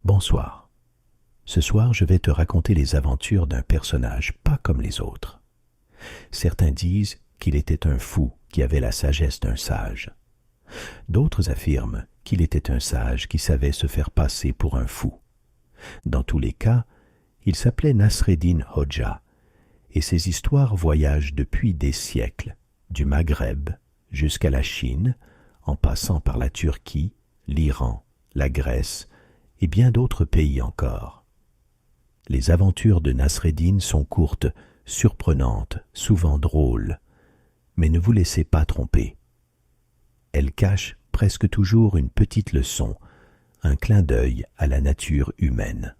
Bonsoir. Ce soir, je vais te raconter les aventures d'un personnage pas comme les autres. Certains disent qu'il était un fou qui avait la sagesse d'un sage. D'autres affirment qu'il était un sage qui savait se faire passer pour un fou. Dans tous les cas, il s'appelait Nasreddin Hodja, et ses histoires voyagent depuis des siècles, du Maghreb jusqu'à la Chine, en passant par la Turquie, l'Iran, la Grèce et bien d'autres pays encore. Les aventures de Nasreddin sont courtes, surprenantes, souvent drôles, mais ne vous laissez pas tromper. Elles cachent presque toujours une petite leçon, un clin d'œil à la nature humaine.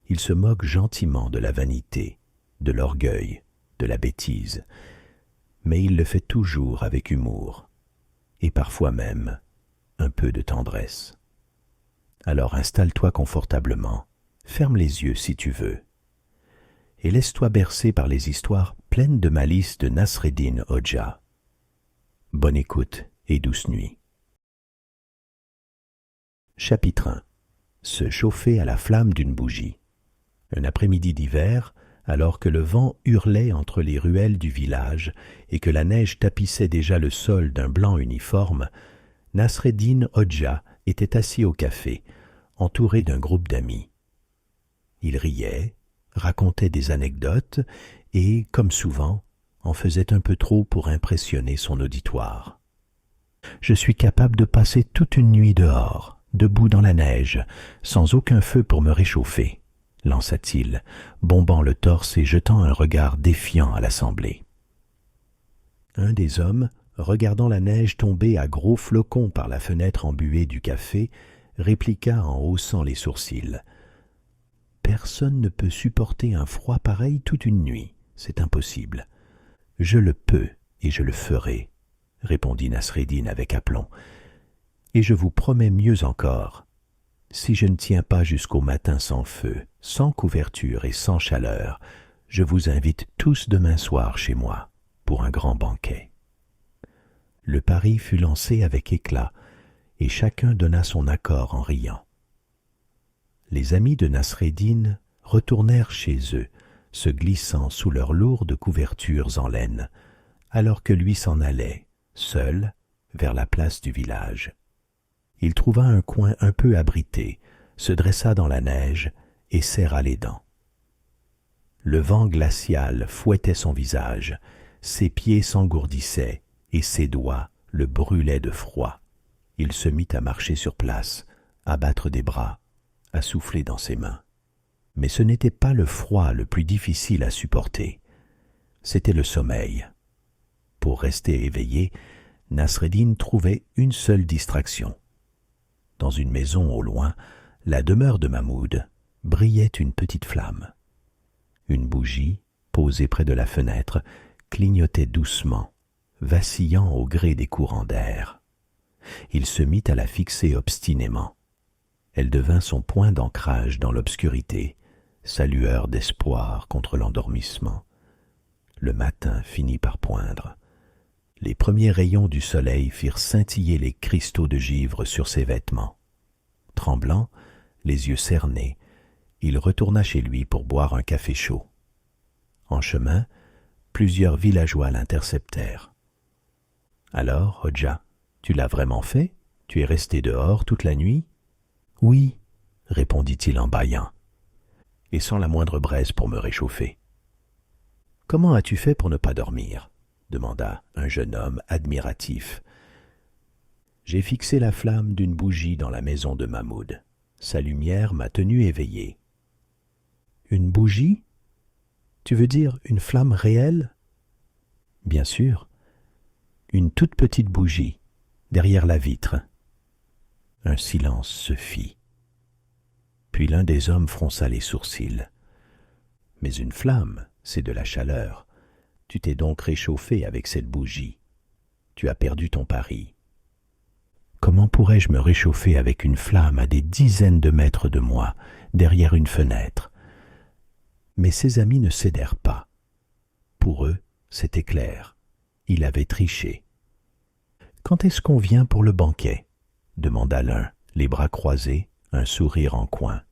Il se moque gentiment de la vanité, de l'orgueil, de la bêtise, mais il le fait toujours avec humour, et parfois même un peu de tendresse. Alors installe-toi confortablement, ferme les yeux si tu veux, et laisse-toi bercer par les histoires pleines de malice de Nasreddin Hodja. Bonne écoute et douce nuit. Chapitre 1. Se chauffer à la flamme d'une bougie. Un après-midi d'hiver, alors que le vent hurlait entre les ruelles du village et que la neige tapissait déjà le sol d'un blanc uniforme, Nasreddin Hodja était assis au café, entouré d'un groupe d'amis. Il riait, racontait des anecdotes et, comme souvent, en faisait un peu trop pour impressionner son auditoire. « Je suis capable de passer toute une nuit dehors, debout dans la neige, sans aucun feu pour me réchauffer, » lança-t-il, bombant le torse et jetant un regard défiant à l'assemblée. Un des hommes, regardant la neige tomber à gros flocons par la fenêtre embuée du café, répliqua en haussant les sourcils. « Personne ne peut supporter un froid pareil toute une nuit, c'est impossible. »« Je le peux et je le ferai, » répondit Nasreddin avec aplomb. « Et je vous promets mieux encore. Si je ne tiens pas jusqu'au matin sans feu, sans couverture et sans chaleur, je vous invite tous demain soir chez moi pour un grand banquet. » Le pari fut lancé avec éclat, et chacun donna son accord en riant. Les amis de Nasreddin retournèrent chez eux, se glissant sous leurs lourdes couvertures en laine, alors que lui s'en allait, seul, vers la place du village. Il trouva un coin un peu abrité, se dressa dans la neige et serra les dents. Le vent glacial fouettait son visage, ses pieds s'engourdissaient et ses doigts le brûlaient de froid. Il se mit à marcher sur place, à battre des bras, à souffler dans ses mains. Mais ce n'était pas le froid le plus difficile à supporter, c'était le sommeil. Pour rester éveillé, Nasreddin trouvait une seule distraction. Dans une maison au loin, la demeure de Mahmoud, brillait une petite flamme. Une bougie, posée près de la fenêtre, clignotait doucement, vacillant au gré des courants d'air. Il se mit à la fixer obstinément. Elle devint son point d'ancrage dans l'obscurité, sa lueur d'espoir contre l'endormissement. Le matin finit par poindre. Les premiers rayons du soleil firent scintiller les cristaux de givre sur ses vêtements. Tremblant, les yeux cernés, il retourna chez lui pour boire un café chaud. En chemin, plusieurs villageois l'interceptèrent. « Alors, Hodja, tu l'as vraiment fait? Tu es resté dehors toute la nuit? »« Oui, » répondit-il en bâillant, et sans la moindre braise pour me réchauffer. « Comment as-tu fait pour ne pas dormir ?» demanda un jeune homme admiratif. « J'ai fixé la flamme d'une bougie dans la maison de Mahmoud. Sa lumière m'a tenu éveillé. »« Une bougie? Tu veux dire une flamme réelle? » ?»« Bien sûr. Une toute petite bougie, derrière la vitre. » Un silence se fit. Puis l'un des hommes fronça les sourcils. « Mais une flamme, c'est de la chaleur. Tu t'es donc réchauffé avec cette bougie. Tu as perdu ton pari. » « Comment pourrais-je me réchauffer avec une flamme à des dizaines de mètres de moi, derrière une fenêtre ?» Mais ses amis ne cédèrent pas. Pour eux, c'était clair. Il avait triché. « Quand est-ce qu'on vient pour le banquet ?» demanda l'un, les bras croisés, un sourire en coin.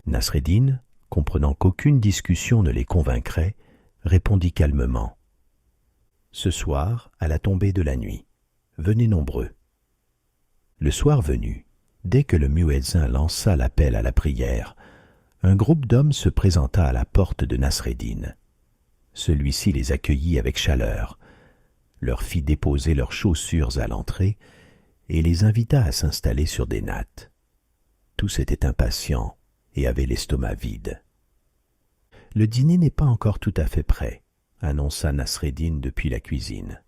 Nasreddin, comprenant qu'aucune discussion ne les convaincrait, répondit calmement. « Ce soir, à la tombée de la nuit, venez nombreux. » Le soir venu, dès que le muezzin lança l'appel à la prière, un groupe d'hommes se présenta à la porte de Nasreddin. Celui-ci les accueillit avec chaleur, leur fit déposer leurs chaussures à l'entrée et les invita à s'installer sur des nattes. Tous étaient impatients et avaient l'estomac vide. « Le dîner n'est pas encore tout à fait prêt, » annonça Nasreddin depuis la cuisine.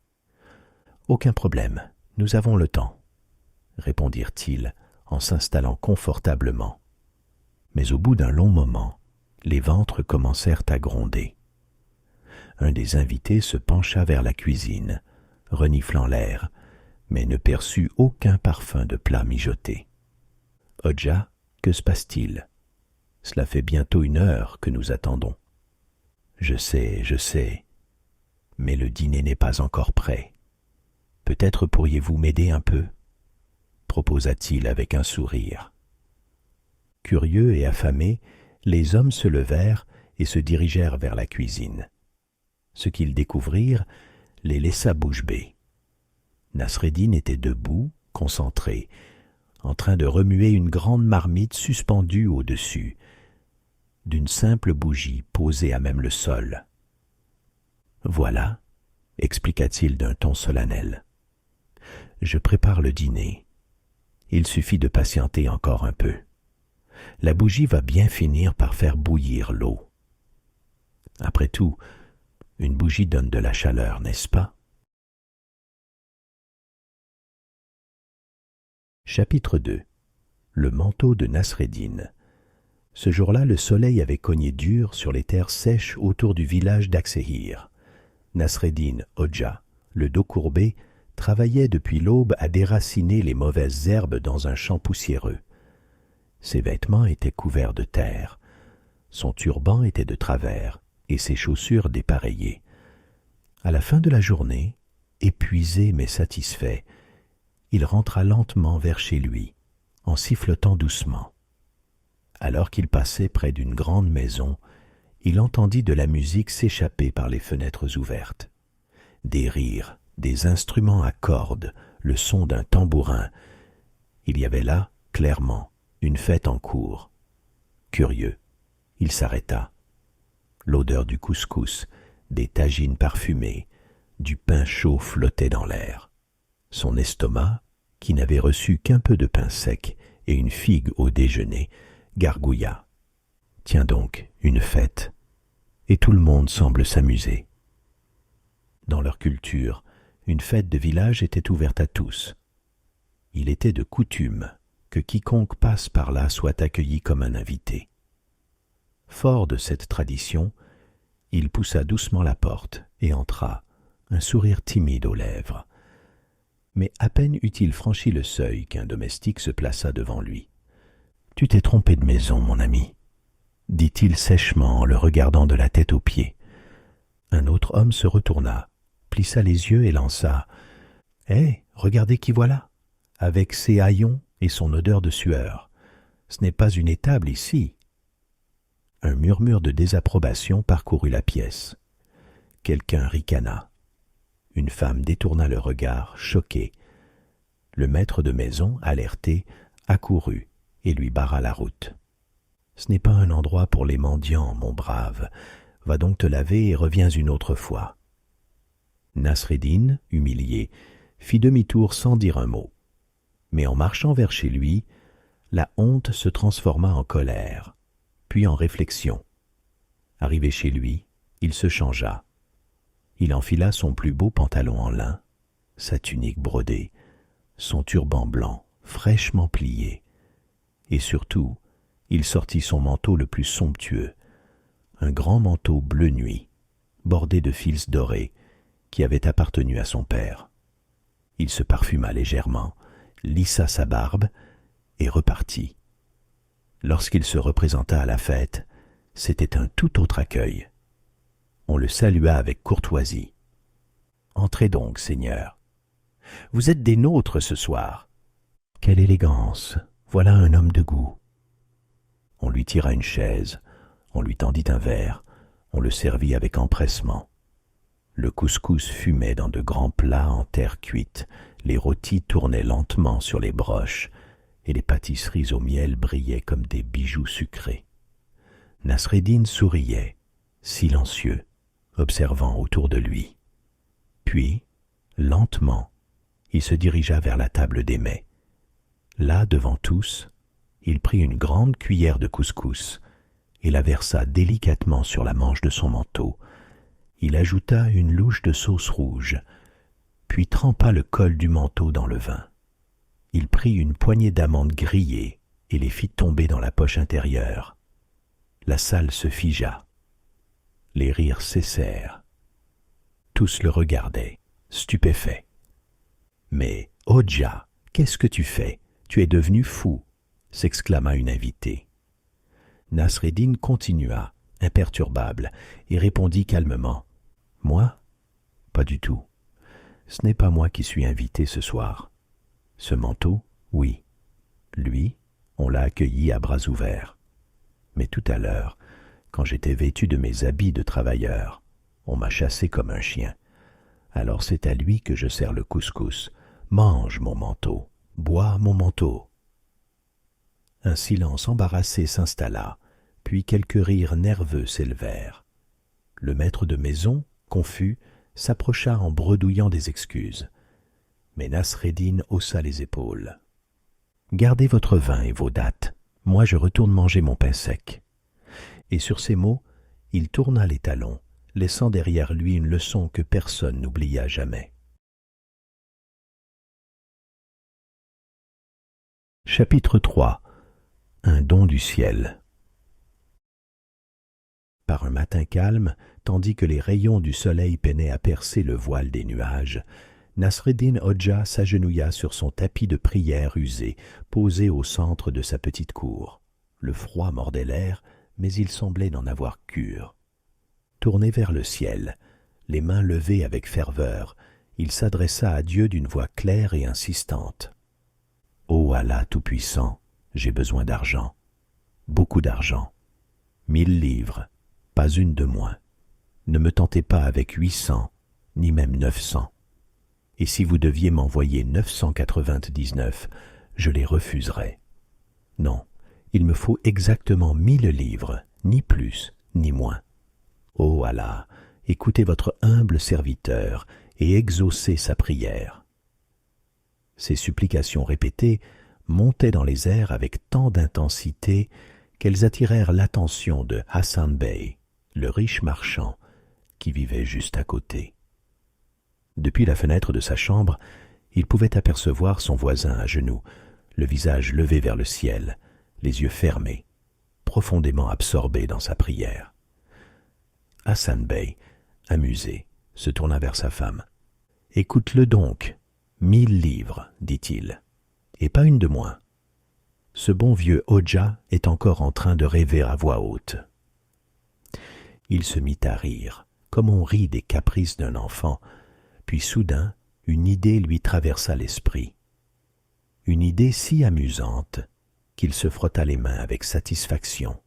« Aucun problème, nous avons le temps, » répondirent-ils en s'installant confortablement. Mais au bout d'un long moment, les ventres commencèrent à gronder. Un des invités se pencha vers la cuisine, reniflant l'air, mais ne perçut aucun parfum de plat mijoté. « Hodja, que se passe-t-il ? Cela fait bientôt 1 heure que nous attendons. »« Je sais, mais le dîner n'est pas encore prêt. Peut-être pourriez-vous m'aider un peu ?» proposa-t-il avec un sourire. Curieux et affamés, les hommes se levèrent et se dirigèrent vers la cuisine. Ce qu'ils découvrirent les laissa bouche bée. Nasreddin était debout, concentré, en train de remuer une grande marmite suspendue au-dessus d'une simple bougie posée à même le sol. « Voilà, » expliqua-t-il d'un ton solennel. « Je prépare le dîner. Il suffit de patienter encore un peu. La bougie va bien finir par faire bouillir l'eau. Après tout, une bougie donne de la chaleur, n'est-ce pas ? » Chapitre 2. Le manteau de Nasreddin. Ce jour-là, le soleil avait cogné dur sur les terres sèches autour du village d'Aksehir. Nasreddin Hodja, le dos courbé, travaillait depuis l'aube à déraciner les mauvaises herbes dans un champ poussiéreux. Ses vêtements étaient couverts de terre, son turban était de travers et ses chaussures dépareillées. À la fin de la journée, épuisé mais satisfait, il rentra lentement vers chez lui, en sifflotant doucement. Alors qu'il passait près d'une grande maison, il entendit de la musique s'échapper par les fenêtres ouvertes. Des rires, des instruments à cordes, le son d'un tambourin. Il y avait là, clairement, une fête en cours. Curieux, il s'arrêta. L'odeur du couscous, des tagines parfumées, du pain chaud flottait dans l'air. Son estomac, qui n'avait reçu qu'un peu de pain sec et une figue au déjeuner, gargouilla. Tiens donc, une fête. Et tout le monde semble s'amuser. Dans leur culture, une fête de village était ouverte à tous. Il était de coutume que quiconque passe par là soit accueilli comme un invité. Fort de cette tradition, il poussa doucement la porte et entra, un sourire timide aux lèvres. Mais à peine eut-il franchi le seuil qu'un domestique se plaça devant lui. « Tu t'es trompé de maison, mon ami, » dit-il sèchement en le regardant de la tête aux pieds. Un autre homme se retourna, plissa les yeux et lança « Hé, regardez qui voilà, avec ses haillons et son odeur de sueur. Ce n'est pas une étable ici. » Un murmure de désapprobation parcourut la pièce. Quelqu'un ricana. Une femme détourna le regard, choquée. Le maître de maison, alerté, accourut et lui barra la route. « Ce n'est pas un endroit pour les mendiants, mon brave. Va donc te laver et reviens une autre fois. » Nasreddin, humilié, fit demi-tour sans dire un mot. Mais en marchant vers chez lui, la honte se transforma en colère, puis en réflexion. Arrivé chez lui, il se changea. Il enfila son plus beau pantalon en lin, sa tunique brodée, son turban blanc, fraîchement plié, et surtout, il sortit son manteau le plus somptueux, un grand manteau bleu nuit, bordé de fils dorés, qui avait appartenu à son père. Il se parfuma légèrement, lissa sa barbe et repartit. Lorsqu'il se représenta à la fête, c'était un tout autre accueil. On le salua avec courtoisie. « Entrez donc, Seigneur. Vous êtes des nôtres ce soir. Quelle élégance, voilà un homme de goût. On lui tira une chaise, on lui tendit un verre, on le servit avec empressement. Le couscous fumait dans de grands plats en terre cuite, les rôtis tournaient lentement sur les broches, et les pâtisseries au miel brillaient comme des bijoux sucrés. Nasreddin souriait, silencieux, observant autour de lui. Puis, lentement, il se dirigea vers la table des mets. Là, devant tous, il prit une grande cuillère de couscous et la versa délicatement sur la manche de son manteau. Il ajouta une louche de sauce rouge, puis trempa le col du manteau dans le vin. Il prit une poignée d'amandes grillées et les fit tomber dans la poche intérieure. La salle se figea. Les rires cessèrent. Tous le regardaient, stupéfaits. « Mais, Hodja, qu'est-ce que tu fais? Tu es devenu fou !» s'exclama une invitée. Nasreddin continua, imperturbable, et répondit calmement. « Moi? Pas du tout. Ce n'est pas moi qui suis invité ce soir. Ce manteau, oui. Lui, on l'a accueilli à bras ouverts. Mais tout à l'heure, quand j'étais vêtu de mes habits de travailleur, on m'a chassé comme un chien. Alors c'est à lui que je sers le couscous. Mange mon manteau, bois mon manteau. » Un silence embarrassé s'installa, puis quelques rires nerveux s'élevèrent. Le maître de maison, confus, s'approcha en bredouillant des excuses. Mais Nasreddin haussa les épaules. « Gardez votre vin et vos dattes, moi je retourne manger mon pain sec. » Et sur ces mots, il tourna les talons, laissant derrière lui une leçon que personne n'oublia jamais. Chapitre 3. Un don du ciel. Par un matin calme, tandis que les rayons du soleil peinaient à percer le voile des nuages, Nasreddin Hodja s'agenouilla sur son tapis de prière usé, posé au centre de sa petite cour. Le froid mordait l'air, mais il semblait n'en avoir cure. Tourné vers le ciel, les mains levées avec ferveur, il s'adressa à Dieu d'une voix claire et insistante. « Ô Allah Tout-Puissant, j'ai besoin d'argent, beaucoup d'argent, 1000 livres, pas une de moins. Ne me tentez pas avec 800, ni même 900. Et si vous deviez m'envoyer 999, je les refuserais. Non, il me faut exactement 1000 livres, ni plus, ni moins. Ô Allah, écoutez votre humble serviteur et exaucez sa prière. » Ces supplications répétées montaient dans les airs avec tant d'intensité qu'elles attirèrent l'attention de Hassan Bey, le riche marchand, qui vivait juste à côté. Depuis la fenêtre de sa chambre, il pouvait apercevoir son voisin à genoux, le visage levé vers le ciel, les yeux fermés, profondément absorbé dans sa prière. Hassan Bey, amusé, se tourna vers sa femme. « Écoute-le donc, 1000 livres, dit-il, et pas une de moins. Ce bon vieux Hodja est encore en train de rêver à voix haute. » Il se mit à rire, comme on rit des caprices d'un enfant, puis soudain, une idée lui traversa l'esprit. Une idée si amusante qu'il se frotta les mains avec satisfaction.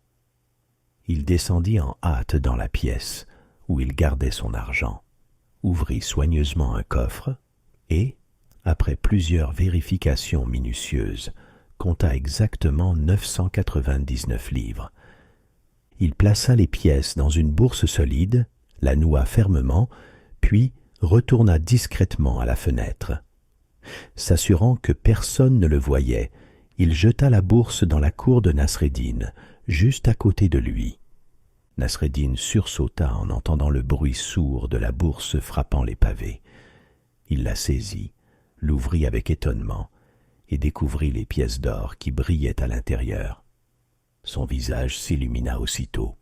Il descendit en hâte dans la pièce où il gardait son argent, ouvrit soigneusement un coffre et, après plusieurs vérifications minutieuses, compta exactement 999 livres. Il plaça les pièces dans une bourse solide, la noua fermement, puis retourna discrètement à la fenêtre. S'assurant que personne ne le voyait, il jeta la bourse dans la cour de Nasreddin, juste à côté de lui. Nasreddin sursauta en entendant le bruit sourd de la bourse frappant les pavés. Il la saisit, l'ouvrit avec étonnement et découvrit les pièces d'or qui brillaient à l'intérieur. Son visage s'illumina aussitôt.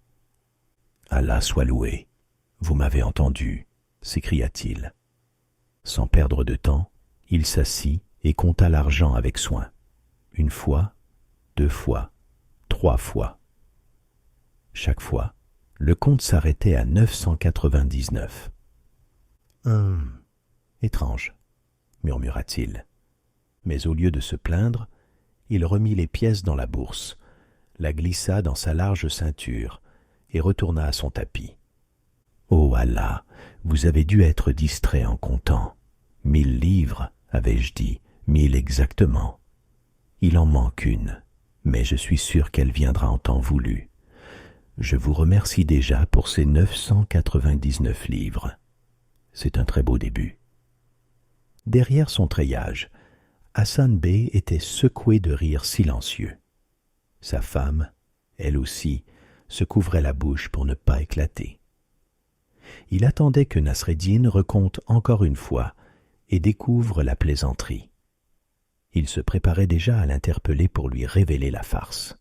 « Allah soit loué, vous m'avez entendu » s'écria-t-il. Sans perdre de temps, il s'assit et compta l'argent avec soin. Une fois, 2 fois, 3 fois. Chaque fois, le compte s'arrêtait à 999. « Étrange, murmura-t-il. Mais au lieu de se plaindre, il remit les pièces dans la bourse, la glissa dans sa large ceinture et retourna à son tapis. « Oh Allah, vous avez dû être distrait en comptant. 1000 livres, avais-je dit, 1000 exactement. Il en manque une, mais je suis sûr qu'elle viendra en temps voulu. Je vous remercie déjà pour ces 999 livres. C'est un très beau début. » Derrière son treillage, Hassan Bey était secoué de rire silencieux. Sa femme, elle aussi, se couvrait la bouche pour ne pas éclater. Il attendait que Nasreddin raconte encore une fois et découvre la plaisanterie. Il se préparait déjà à l'interpeller pour lui révéler la farce.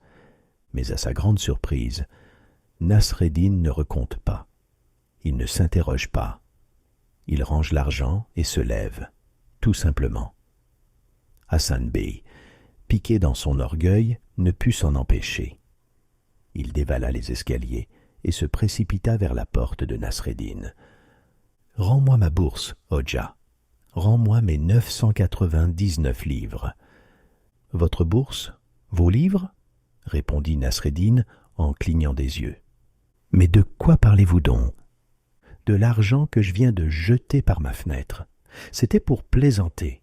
Mais à sa grande surprise, Nasreddin ne raconte pas. Il ne s'interroge pas. Il range l'argent et se lève, tout simplement. Hassan Bey, piqué dans son orgueil, ne put s'en empêcher. Il dévala les escaliers et se précipita vers la porte de Nasreddin. « Rends-moi ma bourse, Hodja. Rends-moi mes 999 livres. »« Votre bourse? Vos livres ?» répondit Nasreddin en clignant des yeux. « Mais de quoi parlez-vous donc ? » ?»« De l'argent que je viens de jeter par ma fenêtre. C'était pour plaisanter.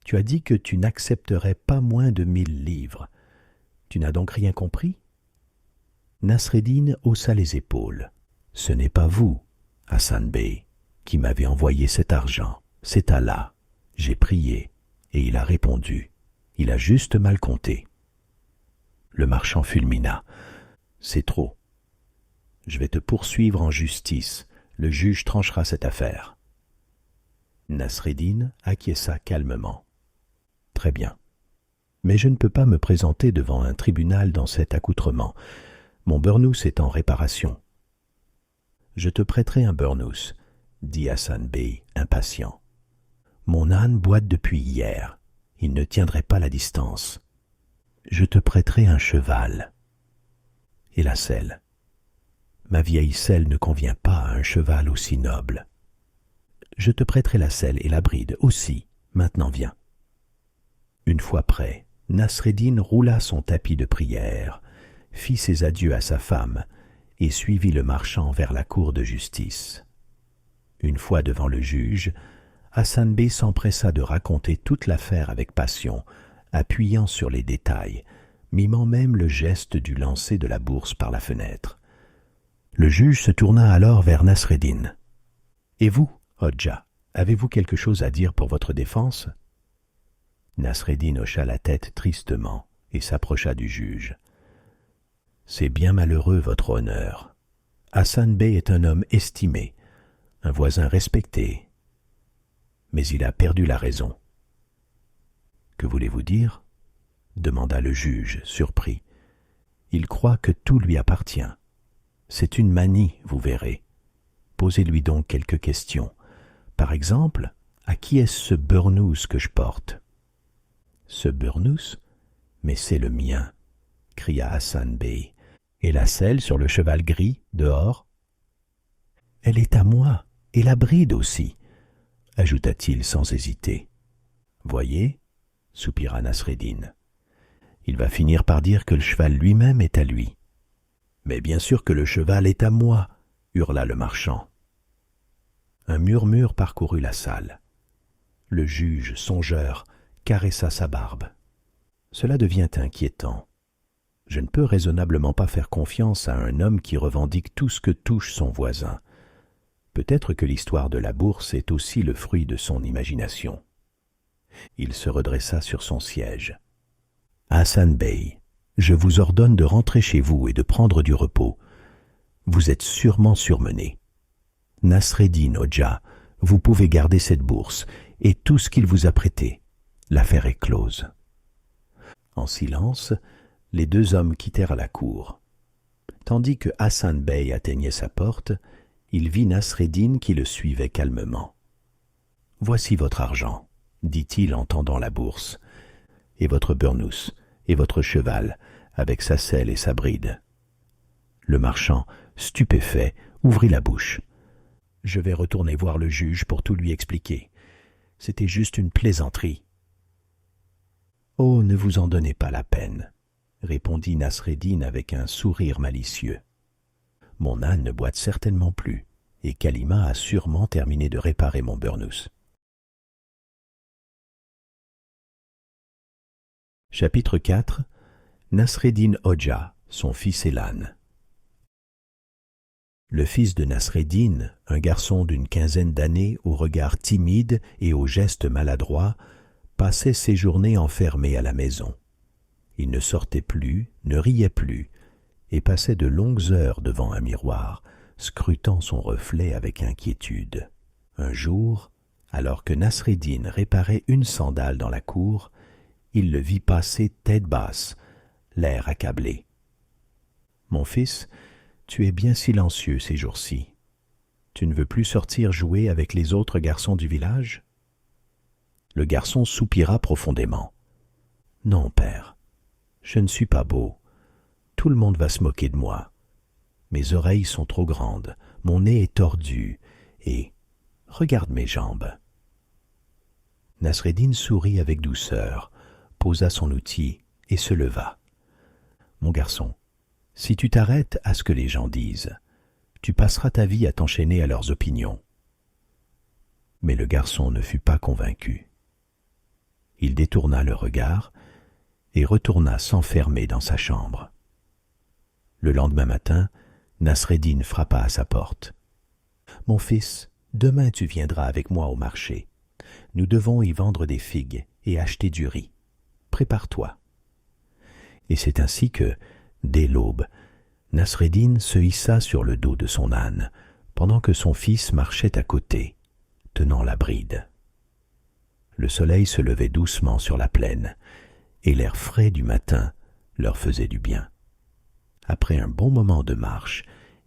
Tu as dit que tu n'accepterais pas moins de 1000 livres. Tu n'as donc rien compris ?» Nasreddin haussa les épaules. « Ce n'est pas vous, Hassan Bey, qui m'avez envoyé cet argent. C'est Allah. J'ai prié, et il a répondu. Il a juste mal compté. » Le marchand fulmina. « C'est trop. Je vais te poursuivre en justice. Le juge tranchera cette affaire. » Nasreddin acquiesça calmement. « Très bien. Mais je ne peux pas me présenter devant un tribunal dans cet accoutrement. Mon burnous est en réparation. »« Je te prêterai un burnous, » dit Hassan Bey, impatient. « Mon âne boite depuis hier. Il ne tiendrait pas la distance. Je te prêterai un cheval. Et la selle. Ma vieille selle ne convient pas à un cheval aussi noble. Je te prêterai la selle et la bride aussi. Maintenant viens. » Une fois prêt, Nasreddin roula son tapis de prière, fit ses adieux à sa femme et suivit le marchand vers la cour de justice. Une fois devant le juge, Hassan Bey s'empressa de raconter toute l'affaire avec passion, appuyant sur les détails, mimant même le geste du lancer de la bourse par la fenêtre. Le juge se tourna alors vers Nasreddin. « Et vous, Hodja, avez-vous quelque chose à dire pour votre défense ?» Nasreddin hocha la tête tristement et s'approcha du juge. « C'est bien malheureux, votre honneur. Hassan Bey est un homme estimé, un voisin respecté, mais il a perdu la raison. »« Que voulez-vous dire ?» demanda le juge, surpris. « Il croit que tout lui appartient. C'est une manie, vous verrez. Posez-lui donc quelques questions. Par exemple, à qui est-ce ce burnous que je porte ?»« Ce burnous ? Mais c'est le mien, » cria Hassan Bey. « Et la selle sur le cheval gris, dehors ? » ?»« Elle est à moi, et la bride aussi, » ajouta-t-il sans hésiter. « Voyez, » soupira Nasreddin. « Il va finir par dire que le cheval lui-même est à lui. »« Mais bien sûr que le cheval est à moi, » hurla le marchand. Un murmure parcourut la salle. Le juge, songeur, caressa sa barbe. Cela devient inquiétant. Je ne peux raisonnablement pas faire confiance à un homme qui revendique tout ce que touche son voisin. Peut-être que l'histoire de la bourse est aussi le fruit de son imagination. Il se redressa sur son siège. « Hassan Bey, je vous ordonne de rentrer chez vous et de prendre du repos. Vous êtes sûrement surmené. Nasreddin Hodja, vous pouvez garder cette bourse et tout ce qu'il vous a prêté. L'affaire est close. » En silence, les deux hommes quittèrent la cour. Tandis que Hassan Bey atteignait sa porte, il vit Nasreddin qui le suivait calmement. « Voici votre argent, » dit-il en tendant la bourse, « et votre burnous, et votre cheval, avec sa selle et sa bride. » Le marchand, stupéfait, ouvrit la bouche. « Je vais retourner voir le juge pour tout lui expliquer. C'était juste une plaisanterie. » Oh, ne vous en donnez pas la peine, répondit Nasreddin avec un sourire malicieux. Mon âne ne boite certainement plus, et Kalima a sûrement terminé de réparer mon burnous. Chapitre 4. Nasreddin Hodja, son fils et l'âne. Le fils de Nasreddin, un garçon d'une quinzaine d'années au regard timide et aux gestes maladroits, passait ses journées enfermé à la maison. Il ne sortait plus, ne riait plus, et passait de longues heures devant un miroir, scrutant son reflet avec inquiétude. Un jour, alors que Nasreddin réparait une sandale dans la cour, il le vit passer tête basse, l'air accablé. « Mon fils, tu es bien silencieux ces jours-ci. Tu ne veux plus sortir jouer avec les autres garçons du village ?» Le garçon soupira profondément. « Non, père, je ne suis pas beau. Tout le monde va se moquer de moi. Mes oreilles sont trop grandes, mon nez est tordu, et regarde mes jambes. » Nasreddin sourit avec douceur, posa son outil et se leva. « Mon garçon, si tu t'arrêtes à ce que les gens disent, tu passeras ta vie à t'enchaîner à leurs opinions. » Mais le garçon ne fut pas convaincu. Il détourna le regard et retourna s'enfermer dans sa chambre. Le lendemain matin, Nasreddin frappa à sa porte. « Mon fils, demain tu viendras avec moi au marché. Nous devons y vendre des figues et acheter du riz. Prépare-toi. » Et c'est ainsi que, dès l'aube, Nasreddin se hissa sur le dos de son âne, pendant que son fils marchait à côté, tenant la bride. Le soleil se levait doucement sur la plaine, et l'air frais du matin leur faisait du bien. Après un bon moment de marche,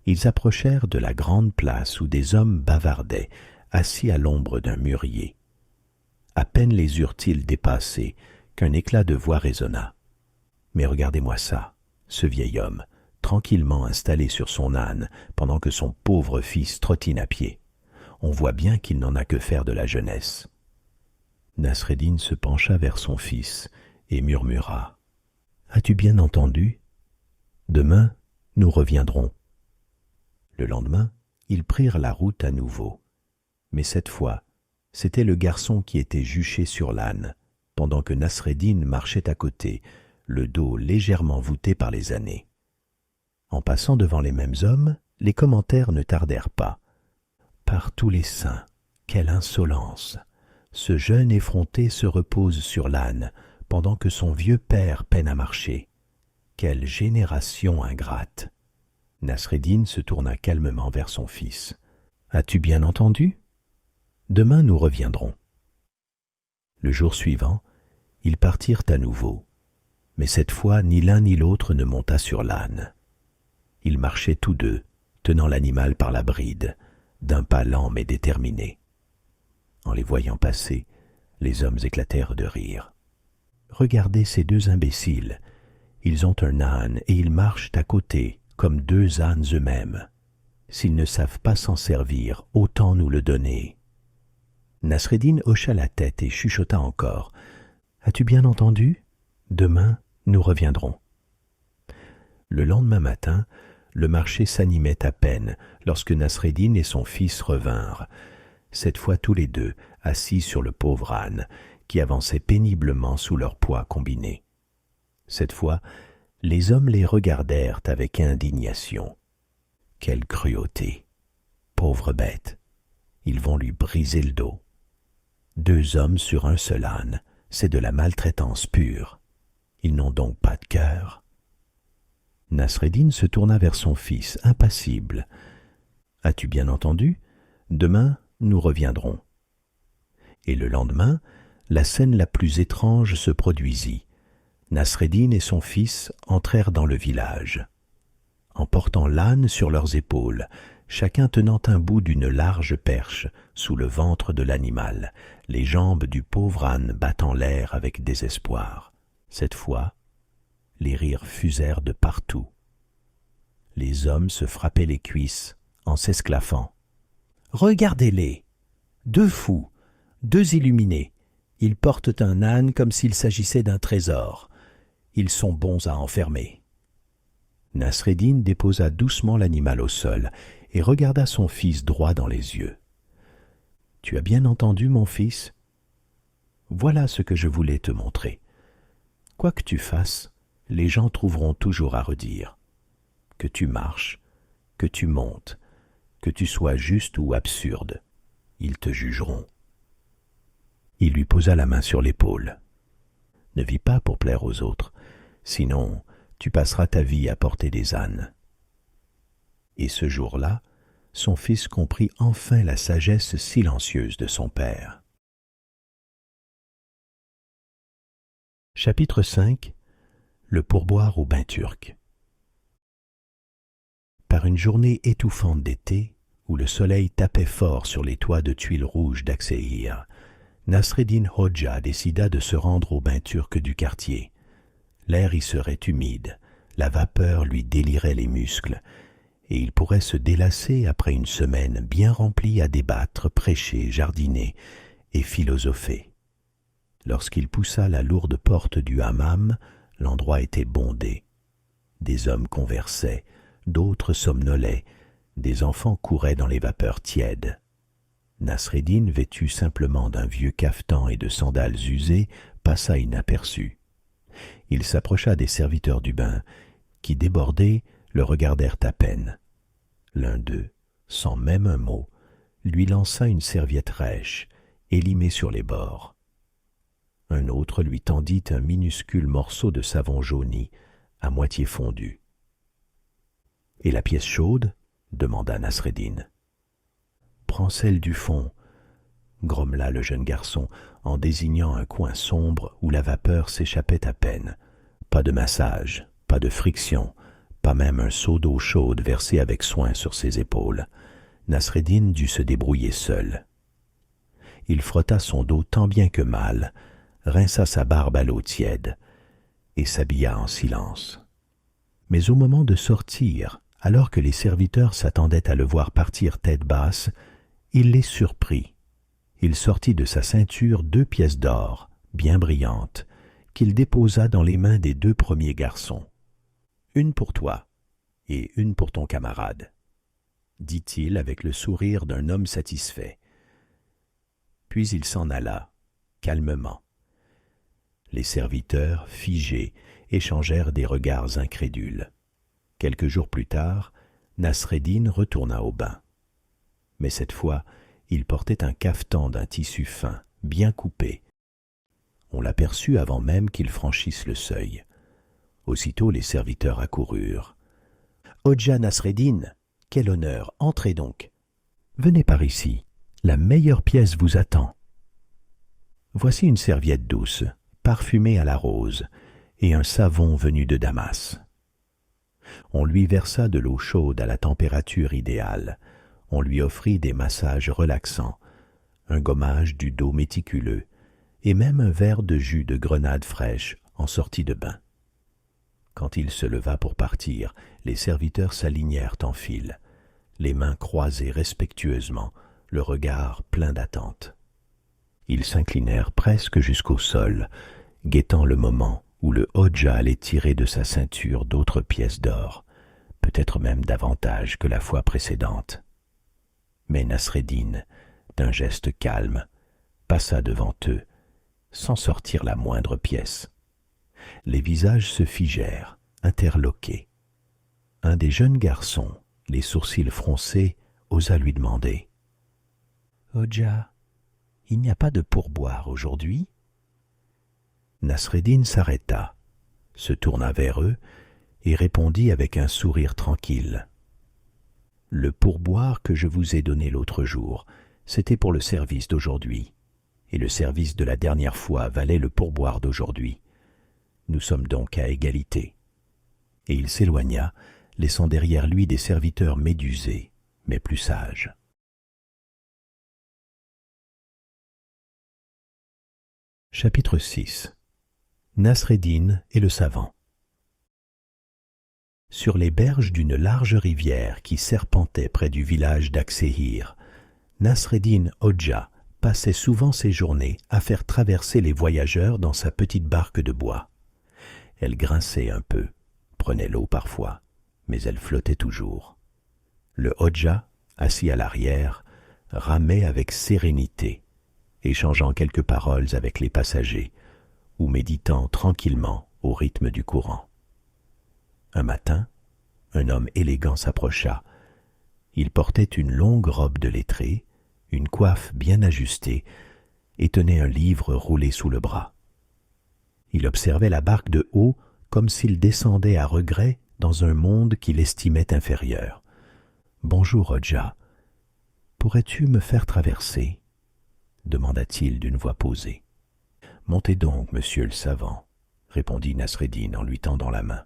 ils approchèrent de la grande place où des hommes bavardaient, assis à l'ombre d'un mûrier. À peine les eurent-ils dépassés qu'un éclat de voix résonna. « Mais regardez-moi ça, ce vieil homme, tranquillement installé sur son âne, pendant que son pauvre fils trottine à pied. On voit bien qu'il n'en a que faire de la jeunesse. » Nasreddin se pencha vers son fils et murmura. « As-tu bien entendu ? Demain, nous reviendrons. » Le lendemain, ils prirent la route à nouveau. Mais cette fois, c'était le garçon qui était juché sur l'âne, pendant que Nasreddin marchait à côté, le dos légèrement voûté par les années. En passant devant les mêmes hommes, les commentaires ne tardèrent pas. « Par tous les saints, quelle insolence ! Ce jeune effronté se repose sur l'âne, pendant que son vieux père peine à marcher. Quelle génération ingrate !» Nasreddin se tourna calmement vers son fils. « As-tu bien entendu ? Demain nous reviendrons. » Le jour suivant, ils partirent à nouveau, mais cette fois ni l'un ni l'autre ne monta sur l'âne. Ils marchaient tous deux, tenant l'animal par la bride, d'un pas lent mais déterminé. En les voyant passer, les hommes éclatèrent de rire. « Regardez ces deux imbéciles. Ils ont un âne et ils marchent à côté, comme deux ânes eux-mêmes. S'ils ne savent pas s'en servir, autant nous le donner. » Nasreddin hocha la tête et chuchota encore. « As-tu bien entendu ? Demain, nous reviendrons. » Le lendemain matin, le marché s'animait à peine lorsque Nasreddin et son fils revinrent, cette fois tous les deux assis sur le pauvre âne, qui avançait péniblement sous leur poids combiné. Cette fois, les hommes les regardèrent avec indignation. Quelle cruauté! Pauvre bête! Ils vont lui briser le dos. 2 hommes sur un seul âne, c'est de la maltraitance pure. Ils n'ont donc pas de cœur. Nasreddin se tourna vers son fils, impassible. « As-tu bien entendu ? Demain, nous reviendrons. » Et le lendemain, la scène la plus étrange se produisit. Nasreddin et son fils entrèrent dans le village. En portant l'âne sur leurs épaules, chacun tenant un bout d'une large perche sous le ventre de l'animal, les jambes du pauvre âne battant l'air avec désespoir. Cette fois, les rires fusèrent de partout. Les hommes se frappaient les cuisses en s'esclaffant. « Regardez-les! 2 fous, 2 illuminés, Ils portent un âne comme s'il s'agissait d'un trésor. Ils sont bons à enfermer. » Nasreddin déposa doucement l'animal au sol et regarda son fils droit dans les yeux. « Tu as bien entendu, mon fils ? Voilà ce que je voulais te montrer. Quoi que tu fasses, les gens trouveront toujours à redire. Que tu marches, que tu montes, que tu sois juste ou absurde, ils te jugeront. » Il lui posa la main sur l'épaule. « Ne vis pas pour plaire aux autres, sinon tu passeras ta vie à porter des ânes. » Et ce jour-là, son fils comprit enfin la sagesse silencieuse de son père. Chapitre 5. Le pourboire au bain turc. Par une journée étouffante d'été, où le soleil tapait fort sur les toits de tuiles rouges d'Aksehir, Nasreddin Hodja décida de se rendre au bain turc du quartier. L'air y serait humide, la vapeur lui délirait les muscles, et il pourrait se délasser après une semaine bien remplie à débattre, prêcher, jardiner et philosopher. Lorsqu'il poussa la lourde porte du hammam, l'endroit était bondé. Des hommes conversaient, d'autres somnolaient, des enfants couraient dans les vapeurs tièdes. Nasreddin, vêtu simplement d'un vieux cafetan et de sandales usées, passa inaperçu. Il s'approcha des serviteurs du bain, qui, débordés, le regardèrent à peine. L'un d'eux, sans même un mot, lui lança une serviette rêche, élimée sur les bords. Un autre lui tendit un minuscule morceau de savon jauni, à moitié fondu. « Et la pièce chaude ?» demanda Nasreddin. « Prends celle du fond, » grommela le jeune garçon en désignant un coin sombre où la vapeur s'échappait à peine. Pas de massage, pas de friction, pas même un seau d'eau chaude versé avec soin sur ses épaules. Nasreddin dut se débrouiller seul. Il frotta son dos tant bien que mal, rinça sa barbe à l'eau tiède et s'habilla en silence. Mais au moment de sortir, alors que les serviteurs s'attendaient à le voir partir tête basse, il les surprit. Il sortit de sa ceinture 2 pièces d'or, bien brillantes, qu'il déposa dans les mains des 2 premiers garçons. « Une pour toi et une pour ton camarade, » dit-il avec le sourire d'un homme satisfait. Puis il s'en alla, calmement. Les serviteurs, figés, échangèrent des regards incrédules. Quelques jours plus tard, Nasreddin retourna au bain. Mais cette fois, il portait un cafetan d'un tissu fin, bien coupé. On l'aperçut avant même qu'il franchisse le seuil. Aussitôt les serviteurs accoururent. « Hodja Nasreddin, quel honneur, entrez donc. Venez par ici, la meilleure pièce vous attend. Voici une serviette douce, parfumée à la rose, et un savon venu de Damas. » On lui versa de l'eau chaude à la température idéale. On lui offrit des massages relaxants, un gommage du dos méticuleux, et même un verre de jus de grenade fraîche en sortie de bain. Quand il se leva pour partir, les serviteurs s'alignèrent en file, les mains croisées respectueusement, le regard plein d'attente. Ils s'inclinèrent presque jusqu'au sol, guettant le moment où le Hodja allait tirer de sa ceinture d'autres pièces d'or, peut-être même davantage que la fois précédente. Mais Nasreddin, d'un geste calme, passa devant eux, sans sortir la moindre pièce. Les visages se figèrent, interloqués. Un des jeunes garçons, les sourcils froncés, osa lui demander « Hodja, il n'y a pas de pourboire aujourd'hui ?» Nasreddin s'arrêta, se tourna vers eux et répondit avec un sourire tranquille. « Le pourboire que je vous ai donné l'autre jour, c'était pour le service d'aujourd'hui, et le service de la dernière fois valait le pourboire d'aujourd'hui. Nous sommes donc à égalité. » Et il s'éloigna, laissant derrière lui des serviteurs médusés, mais plus sages. Chapitre 6. Nasreddin et le savant. Sur les berges d'une large rivière qui serpentait près du village d'Aksehir, Nasreddin Hodja passait souvent ses journées à faire traverser les voyageurs dans sa petite barque de bois. Elle grinçait un peu, prenait l'eau parfois, mais elle flottait toujours. Le Hodja, assis à l'arrière, ramait avec sérénité, échangeant quelques paroles avec les passagers ou méditant tranquillement au rythme du courant. Un matin, un homme élégant s'approcha. Il portait une longue robe de lettré, une coiffe bien ajustée, et tenait un livre roulé sous le bras. Il observait la barque de haut comme s'il descendait à regret dans un monde qu'il estimait inférieur. « Bonjour, Hodja. Pourrais-tu me faire traverser ?» demanda-t-il d'une voix posée. « Montez donc, monsieur le savant, » répondit Nasreddin en lui tendant la main.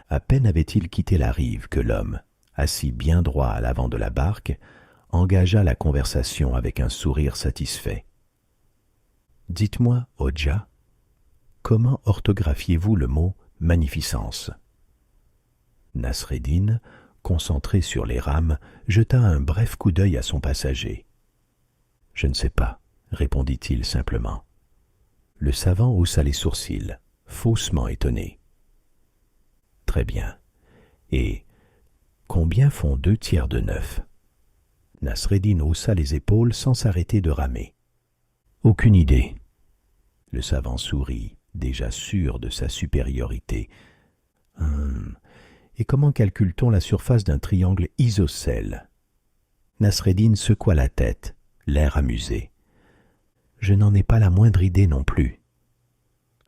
À peine avait-il quitté la rive que l'homme, assis bien droit à l'avant de la barque, engagea la conversation avec un sourire satisfait. « Dites-moi, Hodja, comment orthographiez-vous le mot « magnificence » ?» Nasreddin, concentré sur les rames, jeta un bref coup d'œil à son passager. « Je ne sais pas, » répondit-il simplement. Le savant haussa les sourcils, faussement étonné. « Très bien. Et combien font 2/3 de 9 ?» Nasreddin haussa les épaules sans s'arrêter de ramer. « Aucune idée. » Le savant sourit, déjà sûr de sa supériorité. Et comment calcule-t-on la surface d'un triangle isocèle » Nasreddin secoua la tête, l'air amusé. « Je n'en ai pas la moindre idée non plus. »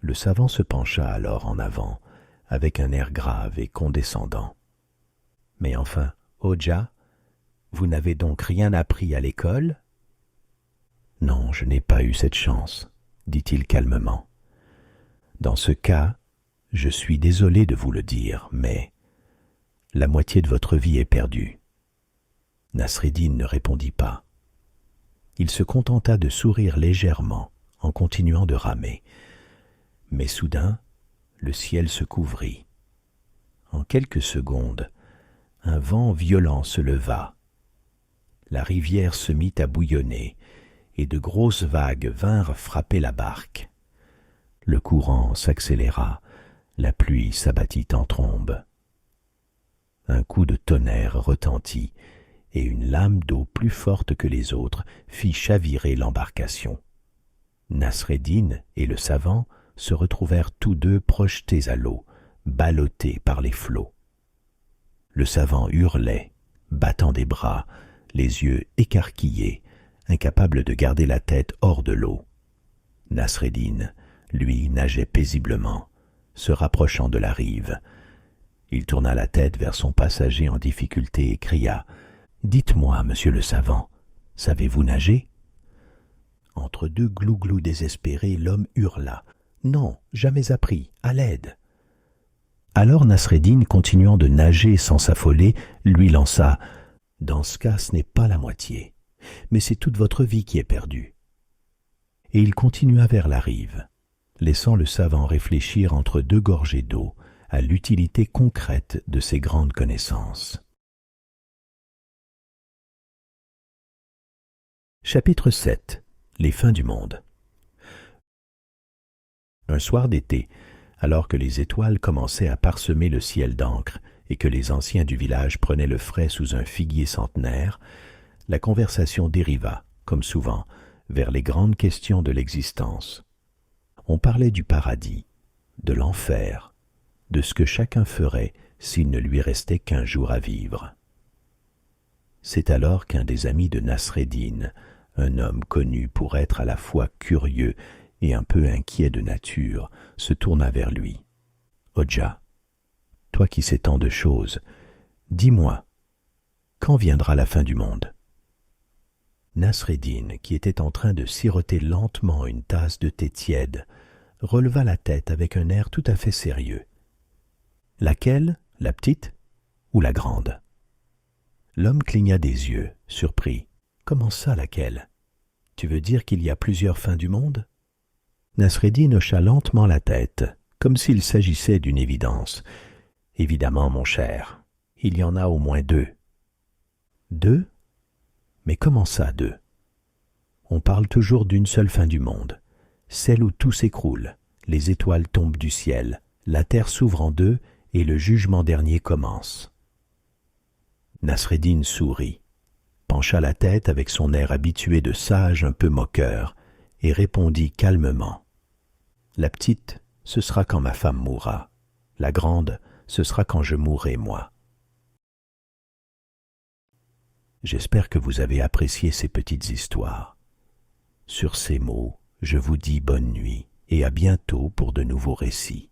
Le savant se pencha alors en avant, avec un air grave et condescendant. « Mais enfin, Hodja, vous n'avez donc rien appris à l'école ?»« Non, je n'ai pas eu cette chance, » dit-il calmement. « Dans ce cas, je suis désolé de vous le dire, mais la moitié de votre vie est perdue. » Nasreddin ne répondit pas. Il se contenta de sourire légèrement en continuant de ramer. Mais soudain, le ciel se couvrit. En quelques secondes, un vent violent se leva. La rivière se mit à bouillonner et de grosses vagues vinrent frapper la barque. Le courant s'accéléra, la pluie s'abattit en trombe. Un coup de tonnerre retentit et une lame d'eau plus forte que les autres fit chavirer l'embarcation. Nasreddin et le savant se retrouvèrent tous deux projetés à l'eau, ballottés par les flots. Le savant hurlait, battant des bras, les yeux écarquillés, incapable de garder la tête hors de l'eau. Nasreddin, lui, nageait paisiblement, se rapprochant de la rive. Il tourna la tête vers son passager en difficulté et cria « Dites-moi, monsieur le savant, savez-vous nager ?» Entre deux glou-glous désespérés, l'homme hurla « Non, jamais appris, à l'aide !» Alors Nasreddin, continuant de nager sans s'affoler, lui lança « Dans ce cas, ce n'est pas la moitié, mais c'est toute votre vie qui est perdue. » Et il continua vers la rive, laissant le savant réfléchir entre deux gorgées d'eau à l'utilité concrète de ses grandes connaissances. Chapitre 7. Les fins du monde. Un soir d'été, alors que les étoiles commençaient à parsemer le ciel d'encre et que les anciens du village prenaient le frais sous un figuier centenaire, la conversation dériva, comme souvent, vers les grandes questions de l'existence. On parlait du paradis, de l'enfer, de ce que chacun ferait s'il ne lui restait qu'un jour à vivre. C'est alors qu'un des amis de Nasreddin, un homme connu pour être à la fois curieux et un peu inquiet de nature, se tourna vers lui. « Hodja, toi qui sais tant de choses, dis-moi, quand viendra la fin du monde ?» Nasreddin, qui était en train de siroter lentement une tasse de thé tiède, releva la tête avec un air tout à fait sérieux. « Laquelle, la petite ou la grande ?» L'homme cligna des yeux, surpris. « Comment ça, laquelle? Tu veux dire qu'il y a plusieurs fins du monde ?» Nasreddin hocha lentement la tête, comme s'il s'agissait d'une évidence. « Évidemment, mon cher, il y en a au moins 2. »« 2 ? Mais comment ça, 2 ? On parle toujours d'une seule fin du monde, celle où tout s'écroule, les étoiles tombent du ciel, la terre s'ouvre en deux et le jugement dernier commence. Nasreddin sourit, pencha la tête avec son air habitué de sage un peu moqueur, et répondit calmement. La petite, ce sera quand ma femme mourra. La grande, ce sera quand je mourrai moi. J'espère que vous avez apprécié ces petites histoires. Sur ces mots, je vous dis bonne nuit et à bientôt pour de nouveaux récits.